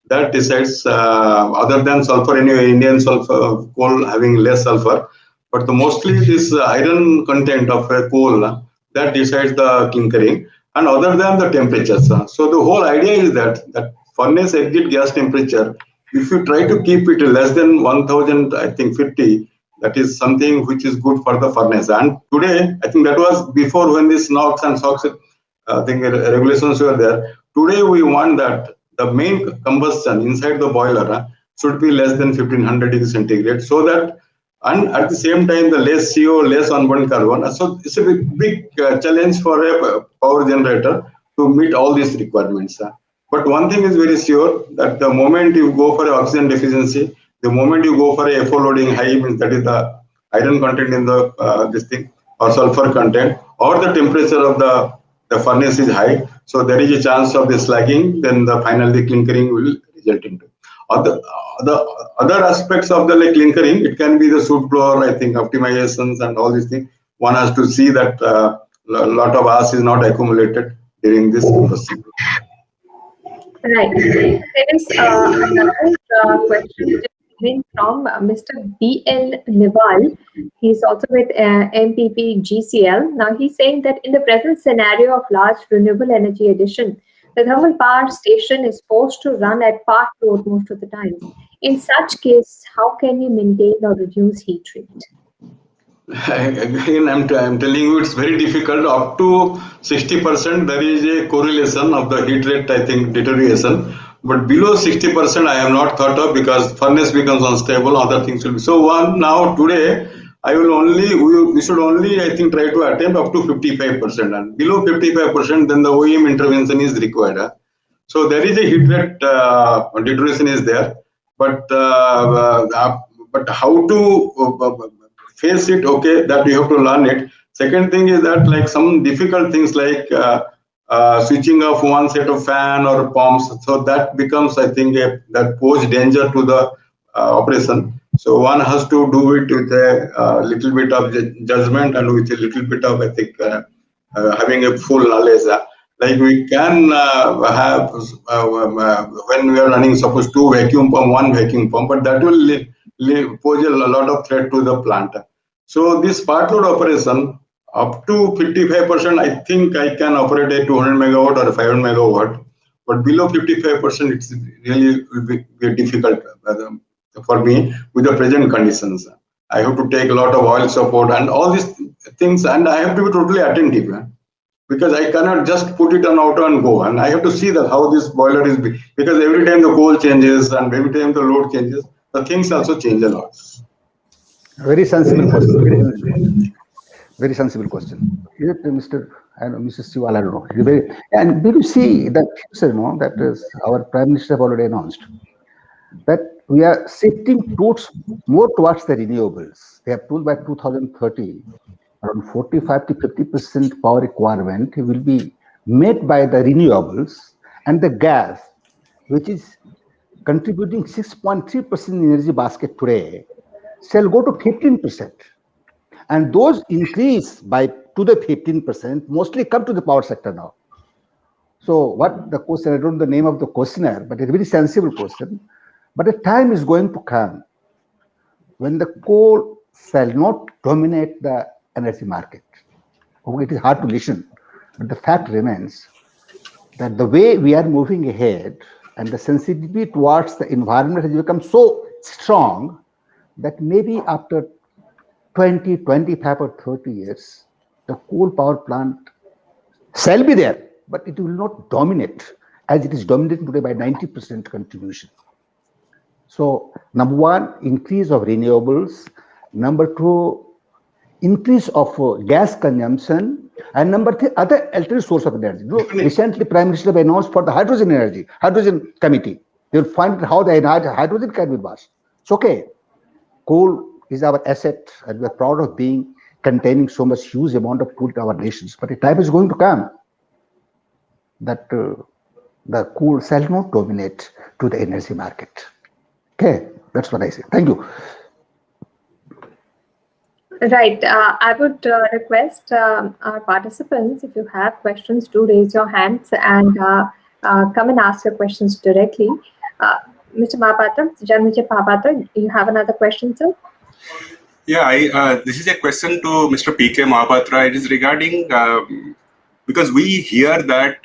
That decides, other than sulfur, anyway, Indian sulfur coal having less sulfur. But mostly this iron content of a coal, that decides the clinkering, and other than the temperatures. So the whole idea is that furnace exit gas temperature, if you try to keep it less than 1050, that is something which is good for the furnace. And today, I think that was before when this NOx and SOx regulations were there. Today we want that the main combustion inside the boiler should be less than 1500 degrees centigrade, so that, and at the same time the less CO, less unburned carbon. So it's a big challenge for a power generator to meet all these requirements. But one thing is very sure, that the moment you go for oxygen deficiency, the moment you go for a FO loading high, means that is the iron content in the this thing, or sulfur content, or the temperature of the furnace is high. So there is a chance of the slagging, then the finally clinkering will result into. Other aspects of the clinkering, it can be the soot blower, I think, optimizations and all these things. One has to see that a lot of ash is not accumulated during this process. Right. There is another question from Mr. B.L. Nival. He's also with MPP GCL. Now he's saying that in the present scenario of large renewable energy addition, the thermal power station is forced to run at part load most of the time. In such case, how can we maintain or reduce heat rate? Again, I'm telling you, it's very difficult. Up to 60%, there is a correlation of the heat rate, I think, deterioration. But below 60%, I have not thought of, because furnace becomes unstable, other things will be. So today, we should only, I think, try to attempt up to 55%. And below 55%, then the OEM intervention is required. So there is a heat rate deterioration is there. But how to face it, okay, that we have to learn it. Second thing is that some difficult things like switching off one set of fan or pumps, so that becomes, I think, that pose danger to the operation. So one has to do it with a little bit of judgment and with a little bit of, I think, having a full knowledge. Like we can have, when we are running, suppose one vacuum pump, but that will pose a lot of threat to the plant. So this part load operation, up to 55%, I think I can operate a 200 megawatt or a 500 megawatt. But below 55%, it's really will be difficult for me with the present conditions. I have to take a lot of oil support and all these things, and I have to be totally attentive, because I cannot just put it on auto and go. And I have to see that how this boiler is, because every time the coal changes and every time the load changes, the things also change a lot. Very sensible question. Very sensible question. Is it Mr. Siwal? I don't know. And did you see that, that is our Prime Minister have already announced that we are shifting more towards the renewables. They have told by 2030, around 45 to 50% power requirement will be met by the renewables, and the gas, which is contributing 6.3% energy basket today, shall go to 15%. And those increase to the 15% mostly come to the power sector now. So what the question, I don't know the name of the questioner, but it's a very sensible question. But the time is going to come when the coal shall not dominate the energy market. It is hard to listen, but the fact remains that the way we are moving ahead and the sensitivity towards the environment has become so strong that maybe after 20, 25 or 30 years, the coal power plant shall be there, but it will not dominate as it is dominating today by 90% contribution. So, number one, increase of renewables. Number two, increase of gas consumption. And number three, other alternate source of energy. Recently, Prime Minister announced for the hydrogen committee. They will find how the hydrogen can be burst. It's okay. Coal is our asset, and we are proud of containing so much huge amount of coal to our nations. But the time is going to come that the coal shall not dominate to the energy market. Okay, that's what I say. Thank you. Right. I would request our participants, if you have questions, do raise your hands and come and ask your questions directly. Mr. Mahapatra, Janvijay Mahapatra, you have another question, sir? Yeah, this is a question to Mr. P.K. Mahapatra. It is regarding, because we hear that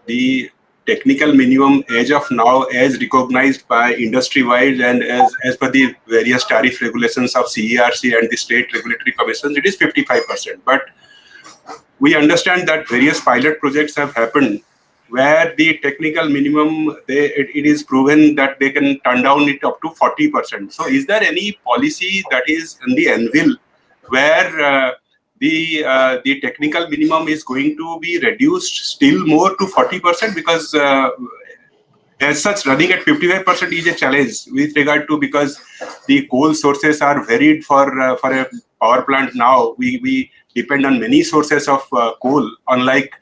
the technical minimum age of now, as recognized by industry-wide and as per the various tariff regulations of CERC and the state regulatory commissions, it is 55%. But we understand that various pilot projects have happened where the technical minimum, it is proven that they can turn down it up to 40%. So is there any policy that is in the anvil where the technical minimum is going to be reduced still more to 40%? Because as such, running at 55% is a challenge with regard to, because the coal sources are varied for a power plant now. We depend on many sources of coal, unlike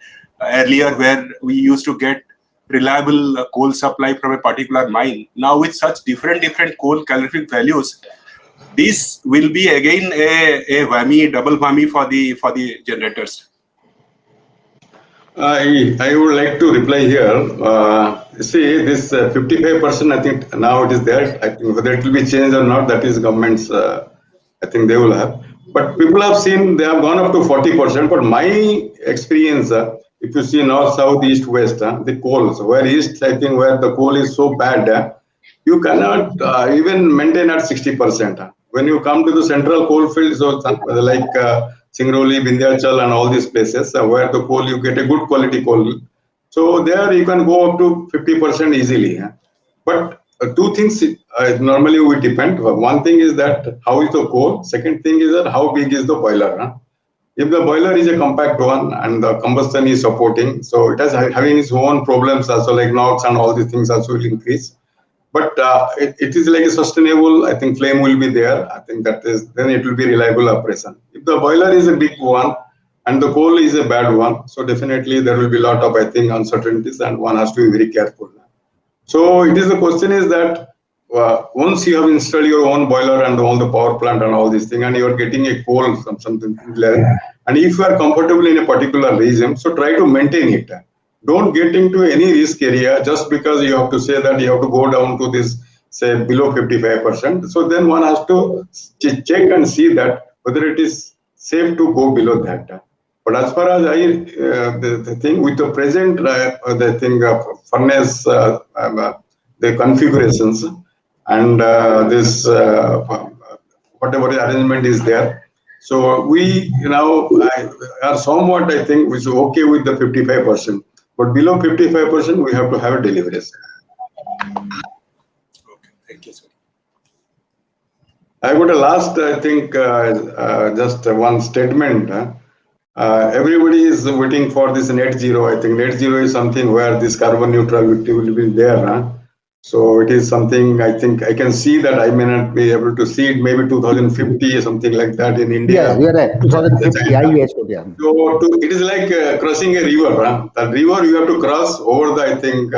earlier, where we used to get reliable coal supply from a particular mine. Now with such different coal calorific values, this will be again a whammy, double whammy for the generators. I would like to reply here. See, this 55%, I think now it is there. I think whether it will be changed or not, that is government's, I think they will have. But people have seen, they have gone up to 40%. But my experience, if you see north, south, east, west, the coals, where east, I think where the coal is so bad, you cannot even maintain at 60%. When you come to the central coal fields, so like Singrauli, Vindhyachal and all these places where the coal, you get a good quality coal. So there you can go up to 50% easily. But two things normally we depend. One thing is that how is the coal? Second thing is that how big is the boiler? If the boiler is a compact one and the combustion is supporting, so it is having its own problems also, like NOx and all these things also will increase. But it is like a sustainable, I think flame will be there. I think that is, then it will be reliable operation. If the boiler is a big one and the coal is a bad one, so definitely there will be a lot of, I think, uncertainties and one has to be very careful. So it is, the question is that once you have installed your own boiler and all the power plant and all these things, and you are getting a coal, something like, and if you are comfortable in a particular region, so try to maintain it. Don't get into any risk area just because you have to say that you have to go down to this, say, below 55%. So then one has to check and see that whether it is safe to go below that. But as far as the thing with the present, the thing furnace, the configurations and this whatever arrangement is there. So we now are somewhat, I think, which is okay with the 55%. But below 55%, we have to have deliveries. Okay, thank you, sir. I got a last, I think, just one statement. Everybody is waiting for this net zero. I think net zero is something where this carbon neutrality will be there. So it is something, I think I can see that I may not be able to see it, maybe 2050 or something like that in India. Yeah, we are at 2050. Yeah. So it is like crossing a river. The river you have to cross over the, I think,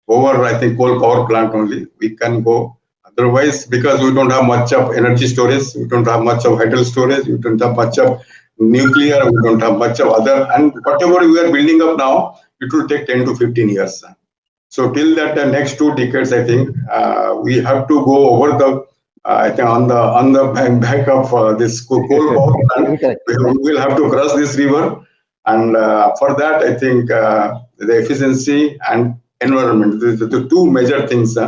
coal power plant only. We can go. Otherwise, because we don't have much of energy storage, we don't have much of hydro storage, we don't have much of nuclear, we don't have much of other, and whatever we are building up now, it will take 10 to 15 years. So till that next 2 decades, I think we have to go over the, I think on the back of this coal power plant, we will have to cross this river, and for that, I think the efficiency and environment, the 2 major things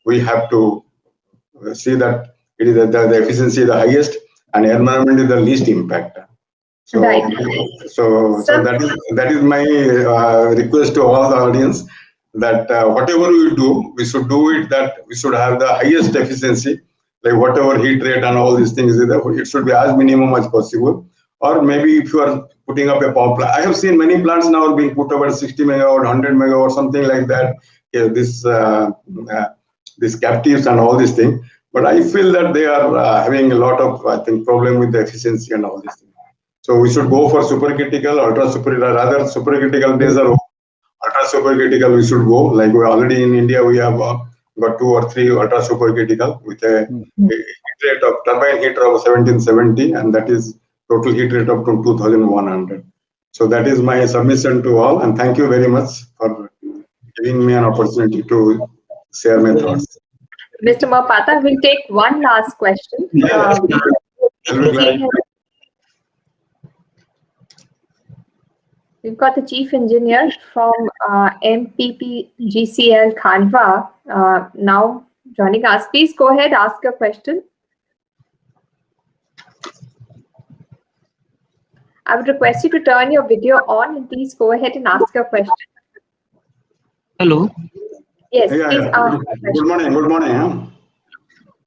we have to see that it is the efficiency is the highest and environment is the least impact. So, right. so that is my request to all the audience, that whatever we do, we should do it that we should have the highest efficiency, like whatever heat rate and all these things, it should be as minimum as possible. Or maybe if you are putting up a power plant, I have seen many plants now being put over 60 megawatt, 100 megawatt, something like that. Yeah, these captives and all these things. But I feel that they are having a lot of, I think, problem with the efficiency and all these things. So we should go for supercritical, ultra supercritical, rather supercritical days are over. Ultra supercritical we should go. Like we already in India, we have got 2 or 3 ultra supercritical with a heat rate of turbine heat of 1770, and that is total heat rate of 2100. So that is my submission to all, and thank you very much for giving me an opportunity to share my thoughts. Mr. Mohapatra, we'll take one last question. We've got the Chief Engineer from MPPGCL Khandwa now joining us. Please go ahead, ask your question. I would request you to turn your video on and please go ahead and ask your question. Hello. Yes, please ask your question. Good morning. Good morning.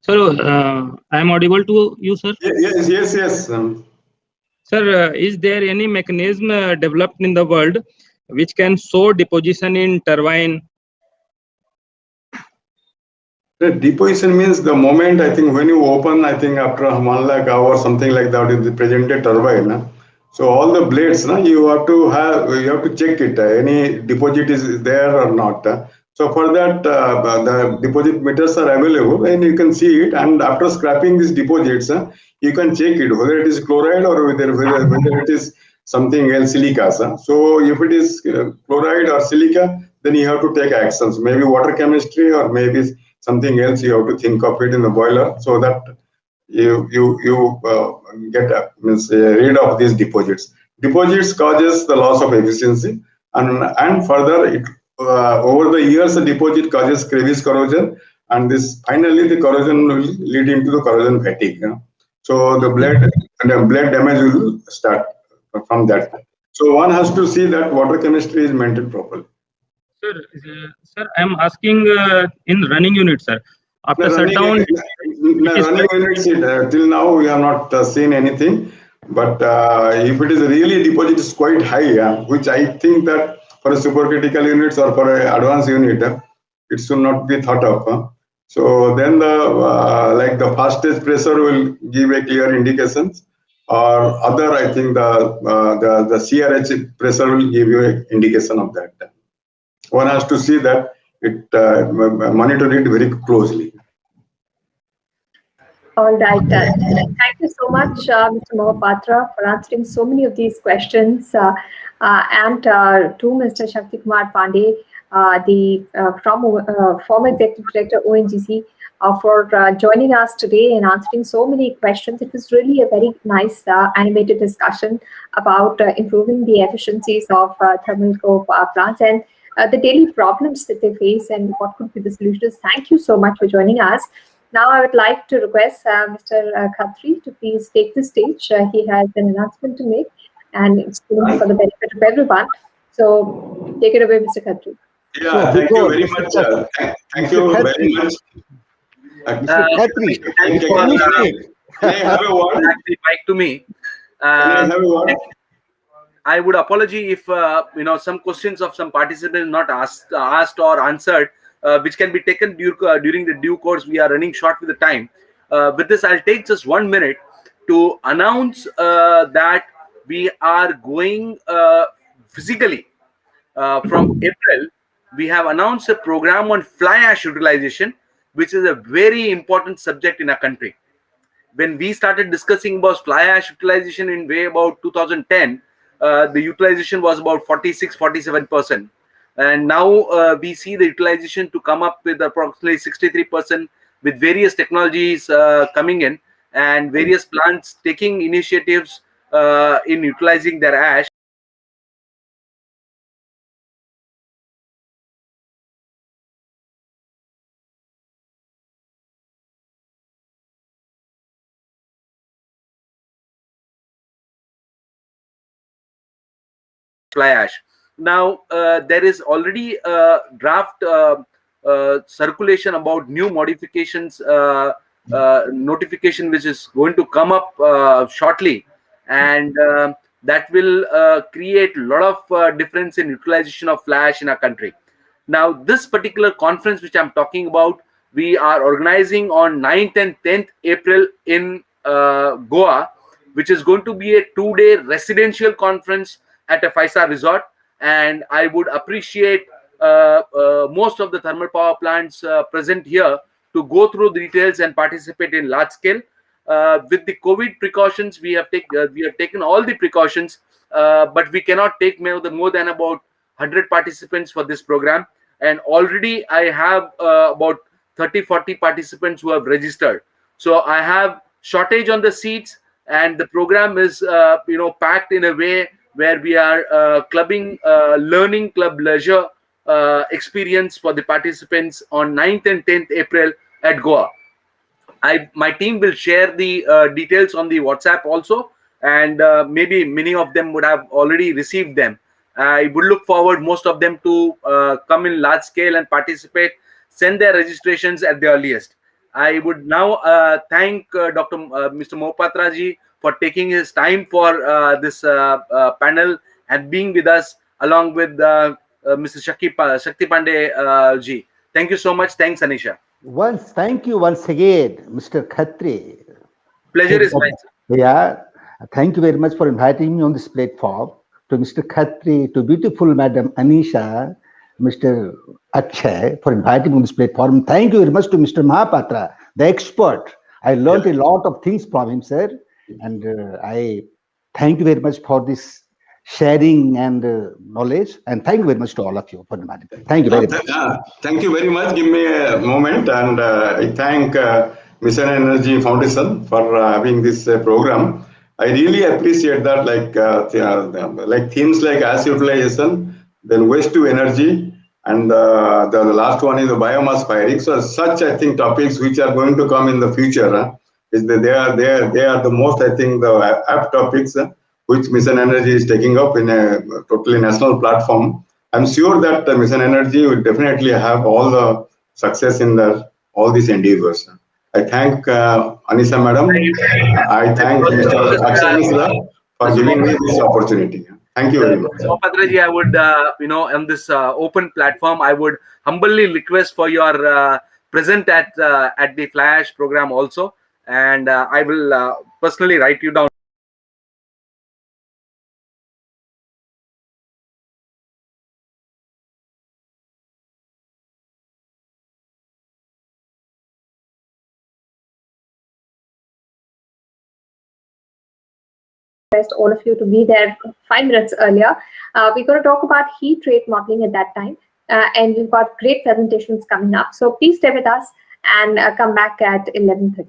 Sir, I am audible to you, sir? Yes. Sir, is there any mechanism developed in the world which can show deposition in turbine? The deposition means the moment, I think, when you open, I think after 1 lakh hours, something like that, in the present day turbine, So all the blades, you have to check it. Any deposit is there or not. So for that, the deposit meters are available, and you can see it. And after scrapping these deposits, you can check it whether it is chloride or whether it is something else, silica. So if it is chloride or silica, then you have to take actions. Maybe water chemistry or maybe something else. You have to think of it in the boiler so that you get rid of these deposits. Deposits causes the loss of efficiency, and further it over the years the deposit causes crevice corrosion, and this finally the corrosion will lead into the corrosion fatigue. So the blade damage will start from that. So one has to see that water chemistry is maintained properly. Sir, I am asking in running unit, sir. After shutdown, running units, till now we have not seen anything. But if it is really deposit is quite high, which I think that for a supercritical units or for an advanced unit, it should not be thought of. So then the fastest pressure will give a clear indications, or other I think the CRH pressure will give you an indication of that. One has to see that it monitor it very closely. All right. Thank you so much, Mr. Mohapatra, for answering so many of these questions, and to Mr. Shakti Kumar Pandey, former Executive Director ONGC, for joining us today and answering so many questions. It was really a very nice animated discussion about improving the efficiencies of thermal coal power plants and the daily problems that they face and what could be the solutions. Thank you so much for joining us. Now I would like to request Mr. Khatri to please take the stage. He has an announcement to make, and it's for the benefit of everyone. So take it away, Mr. Khatri. Yeah, thank you very much. Thank you very much. Mr. Khatri, can I have a word? Mic to me. Can I have a word? I would apologize if some questions of some participants not asked or answered, which can be taken during the due course. We are running short with the time. With this, I'll take just 1 minute to announce that we are going physically from April. We have announced a program on fly ash utilization, which is a very important subject in our country. When we started discussing about fly ash utilization in way about 2010, the utilization was about 46-47%. And now we see the utilization to come up with approximately 63%, with various technologies coming in and various plants taking initiatives in utilizing their ash. Fly ash. Now there is already a draft circulation about new modifications notification which is going to come up shortly, and that will create a lot of difference in utilization of fly ash in our country. Now this particular conference which I'm talking about, we are organizing on 9th and 10th April in Goa, which is going to be a 2-day residential conference at a 5-star resort. And I would appreciate most of the thermal power plants present here to go through the details and participate in large scale. With the COVID precautions, we have taken all the precautions, but we cannot take more than about 100 participants for this program. And already I have about 30-40 participants who have registered. So I have shortage on the seats, and the program is packed in a way where we are clubbing learning club leisure experience for the participants on 9th and 10th April at Goa. My team will share the details on the WhatsApp also, and maybe many of them would have already received them. I would look forward most of them to come in large scale and participate, send their registrations at the earliest. I would now thank Mr. Mohapatra ji for taking his time for this panel and being with us along with Mr. Shakti Pandey ji. Thank you so much. Thanks, Anisha. Thank you once again, Mr. Khatri. Pleasure is mine. Yeah, Thank you very much for inviting me on this platform. To Mr. Khatri, to beautiful Madam Anisha, Mr. Akshay for inviting me on this platform. Thank you very much to Mr. Mahapatra, the expert. I learned a lot of things from him, sir. And I thank you very much for this sharing and knowledge. And thank you very much to all of you for inviting me. Thank you very much. Thank you very much. Give me a moment. And I thank Mission Energy Foundation for having this program. I really appreciate that, like themes like asset utilization, then waste to energy, and the last one is the biomass firing. So such, I think, topics which are going to come in the future, is that they are the most, I think, the apt topics which Mission Energy is taking up in a totally national platform. I'm sure that Mission Energy will definitely have all the success in all these endeavors. I thank Anisha Madam. I thank Mr. Akshay Misra for giving me this opportunity. Thank you very much. Mahapatraji, I would, on this open platform, I would humbly request for your present at the Flash program also, and I will personally write you down. All of you to be there 5 minutes earlier. We're going to talk about heat rate modeling at that time, and we've got great presentations coming up. So please stay with us and come back at 11:30.